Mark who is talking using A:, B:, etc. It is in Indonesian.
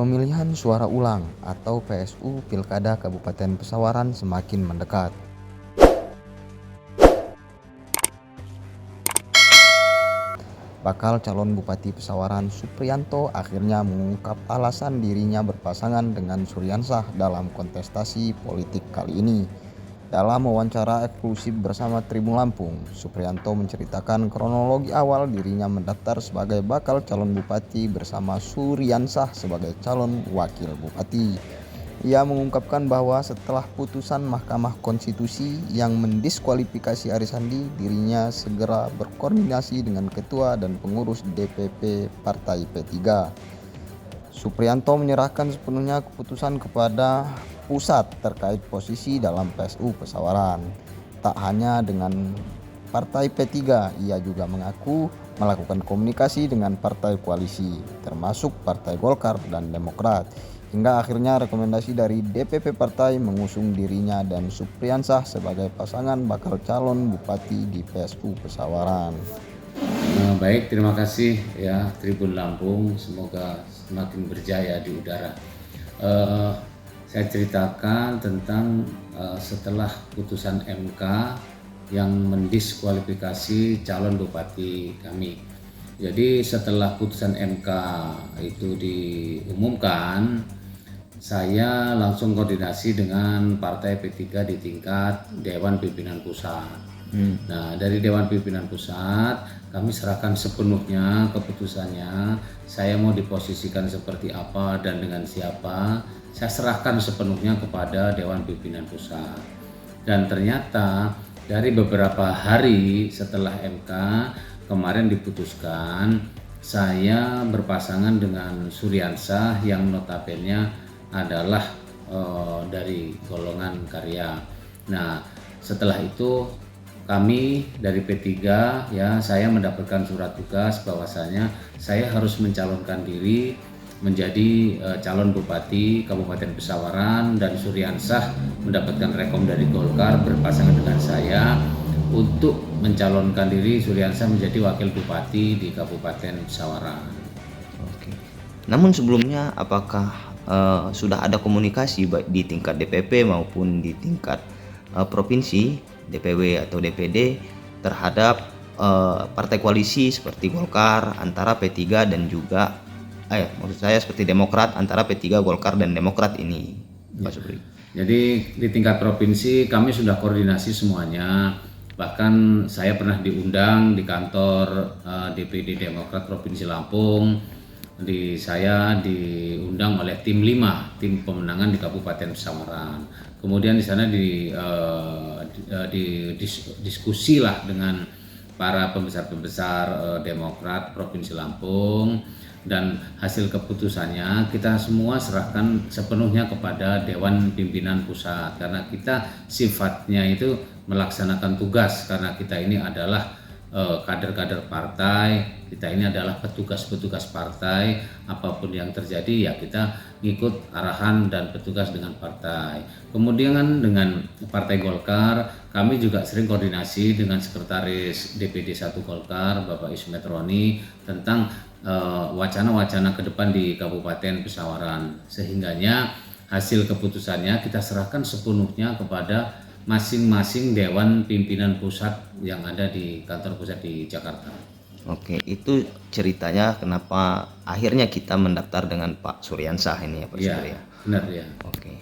A: Pemilihan suara ulang atau PSU Pilkada Kabupaten Pesawaran semakin mendekat. Bakal calon Bupati Pesawaran Supriyanto akhirnya mengungkap alasan dirinya berpasangan dengan Suryansah dalam kontestasi politik kali ini. Dalam wawancara eksklusif bersama Tribun Lampung, Supriyanto menceritakan kronologi awal dirinya mendaftar sebagai bakal calon bupati bersama Suryansah sebagai calon wakil bupati. Ia mengungkapkan bahwa setelah putusan Mahkamah Konstitusi yang mendiskualifikasi Aris Sandi, dirinya segera berkoordinasi dengan ketua dan pengurus DPP Partai P3. Supriyanto menyerahkan sepenuhnya keputusan kepada pusat terkait posisi dalam PSU Pesawaran. Tak hanya dengan Partai P3, ia juga mengaku melakukan komunikasi dengan partai koalisi, termasuk Partai Golkar dan Demokrat. Hingga akhirnya rekomendasi dari DPP partai mengusung dirinya dan Supriyansah sebagai pasangan bakal calon bupati di PSU Pesawaran.
B: Baik, terima kasih ya Tribun Lampung, semoga semakin berjaya di udara. Saya ceritakan tentang setelah putusan MK yang mendiskualifikasi calon bupati kami. Jadi setelah putusan MK itu diumumkan, saya langsung koordinasi dengan Partai P3 di tingkat Dewan Pimpinan Pusat. Nah, dari Dewan Pimpinan Pusat kami serahkan sepenuhnya keputusannya. Saya mau diposisikan seperti apa dan dengan siapa, saya serahkan sepenuhnya kepada Dewan Pimpinan Pusat. Dan ternyata dari beberapa hari setelah MK kemarin diputuskan, saya berpasangan dengan Suryansah yang notabene adalah dari golongan karya. Nah, setelah itu kami dari P3 ya, saya mendapatkan surat tugas bahwasanya saya harus mencalonkan diri menjadi calon bupati Kabupaten Pesawaran, dan Suryansah mendapatkan rekom dari Golkar berpasangan dengan saya untuk mencalonkan diri Suryansah menjadi wakil bupati di Kabupaten Pesawaran.
C: Oke. Namun sebelumnya apakah sudah ada komunikasi baik di tingkat DPP maupun di tingkat provinsi, DPW atau DPD terhadap partai koalisi seperti Golkar antara P3 dan juga maksud saya seperti Demokrat antara P3, Golkar dan Demokrat ini, Pak Supri?
B: Jadi di tingkat provinsi kami sudah koordinasi semuanya. Bahkan saya pernah diundang di kantor DPD Demokrat Provinsi Lampung. Saya diundang oleh tim 5, tim pemenangan di Kabupaten Pesawaran. Kemudian di sana diskusi lah dengan para pembesar-pembesar Demokrat Provinsi Lampung, dan hasil keputusannya kita semua serahkan sepenuhnya kepada Dewan Pimpinan Pusat, karena kita sifatnya itu melaksanakan tugas, karena kita ini adalah kader-kader partai, kita ini adalah petugas-petugas partai. Apapun yang terjadi ya kita ngikut arahan dan petugas dengan partai. Kemudian dengan Partai Golkar kami juga sering koordinasi dengan Sekretaris DPD 1 Golkar Bapak Ismet Roni tentang wacana-wacana ke depan di Kabupaten Pesawaran, sehingganya hasil keputusannya kita serahkan sepenuhnya kepada masing-masing Dewan Pimpinan Pusat yang ada di kantor pusat di Jakarta.
C: Oke, itu ceritanya kenapa akhirnya kita mendaftar dengan Pak Suryansah ini ya Pak Supri?
B: Iya, benar ya.
C: Oke.